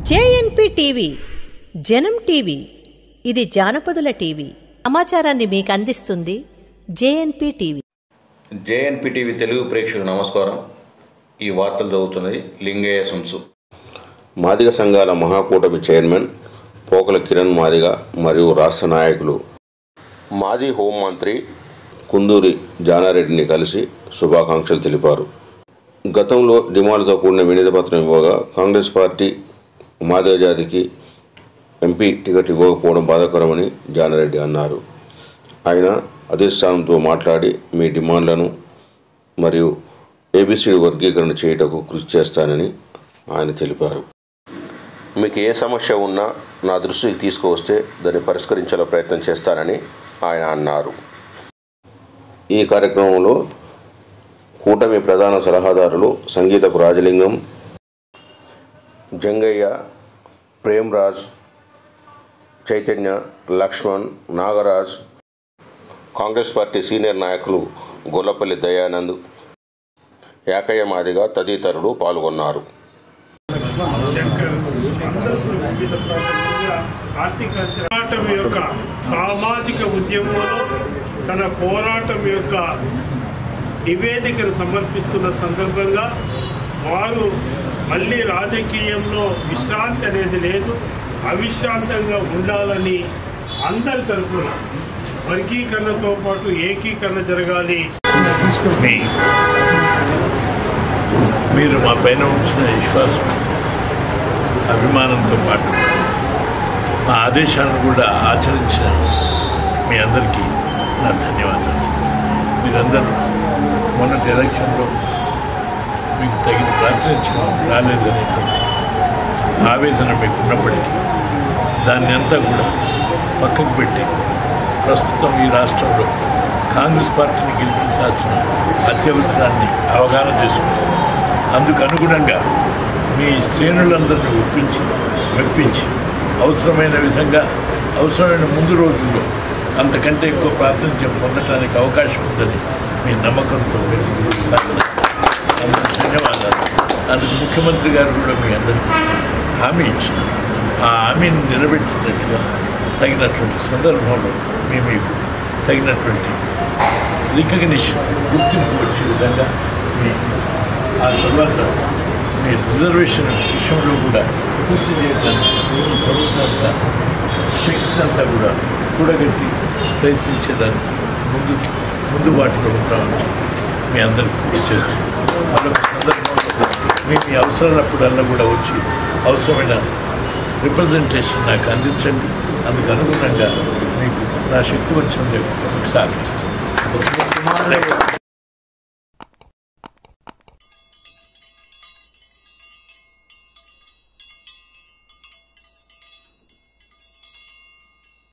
జేఎన్పీ TV జనం TV ఇది జానపదుల TV. సమాచారాన్ని మీకు అందిస్తుంది జేఎన్పీ టీవీ. జేఎన్పీ టీవీ తెలుగు ప్రేక్షకులకు నమస్కారం. ఈ వార్తలు చదువుతున్నది లింగయ్య సంసు. మాదిగ సంఘాల మహాకూటమి చైర్మన్ పోకల కిరణ్ మాదిగ మరియు రాష్ట్ర నాయకులు మాజీ హోంమంత్రి కుందూరి జానారెడ్డిని కలిసి శుభాకాంక్షలు తెలిపారు. గతంలో డిమాండ్తో కూడిన వినతిపత్రం ఇవ్వగా కాంగ్రెస్ పార్టీ మాదిగ జాతికి ఎంపీ టికెట్ ఇవ్వకపోవడం బాధాకరమని జానారెడ్డి అన్నారు. ఆయన అధిష్టానంతో మాట్లాడి మీ డిమాండ్లను మరియు ఏబిసిడి వర్గీకరణ చేయుటకు కృషి చేస్తానని ఆయన తెలిపారు. మీకు ఏ సమస్య ఉన్నా నా దృష్టికి తీసుకువస్తే దాన్ని పరిష్కరించేలా ప్రయత్నం చేస్తానని ఆయన అన్నారు. ఈ కార్యక్రమంలో కూటమి ప్రధాన సలహాదారులు సంగీతపు రాజలింగం, జంగయ్య, ప్రేమ్రాజ్, చైతన్య, లక్ష్మణ్, నాగరాజ్, కాంగ్రెస్ పార్టీ సీనియర్ నాయకులు గొల్లపల్లి దయానంద్, యాకయ్య మాదిగ తదితరులు పాల్గొన్నారు. పోరాటం యొక్క సామాజిక ఉద్యమంలో తన పోరాటం యొక్క నివేదికను సమర్పిస్తున్న సందర్భంగా వారు మళ్ళీ రాజకీయంలో విశ్రాంతి అనేది లేదు, అవిశ్రాంతంగా ఉండాలని అందరి తరఫున వర్గీకరణతో పాటు ఏకీకరణ జరగాలి. మీరు మా పైన ఉంచిన విశ్వాసం, అభిమానంతో పాటు మా ఆదేశాలను కూడా ఆచరించిన మీ అందరికీ నా ధన్యవాదాలు. మీరందరూ మొన్నటి ఎలక్షన్లో మీకు తగిన ప్రాతినిధ్యం రాలేదనేటువంటి ఆవేదన మీకు ఉన్నప్పటికీ దాన్ని అంతా కూడా పక్కకు పెట్టి ప్రస్తుతం ఈ రాష్ట్రంలో కాంగ్రెస్ పార్టీని గెలిపించాల్సిన అత్యవసరాన్ని అవగాహన చేసుకున్నారు. అందుకు అనుగుణంగా మీ శ్రేణులందరినీ మెప్పించి అవసరమైన విధంగా అవసరమైన ముందు రోజుల్లో అంతకంటే ఎక్కువ ప్రాతినిధ్యం పొందడానికి అవకాశం ఉందని మీ నమ్మకంతో ధన్యవాదాలు. అందుకు ముఖ్యమంత్రి గారు కూడా మీ అందరికీ హామీ ఇచ్చారు. ఆ హామీని నిలబెట్టినట్టుగా తగినటువంటి సందర్భంలో మీకు తగినటువంటి రికగ్నిషన్, గుర్తింపు వచ్చే విధంగా మీ ఆ తర్వాత మీ రిజర్వేషన్ విషయంలో కూడా పూర్తి చేయడానికి ప్రభుత్వంగా శక్తినంతా కూడా కూడగట్టి ప్రయత్నించేదానికి ముందు బాటలో ఉంటామని మీ అందరికీ చేస్తున్నాం. మరొక సందర్భంలో మీ అవసరాలప్పుడల్లా కూడా వచ్చి అవసరమైన రిప్రజెంటేషన్ నాకు అందించండి. అందుకు అనుగుణంగా మీకు నా శక్తి వచ్చిన సహకరిస్తాను.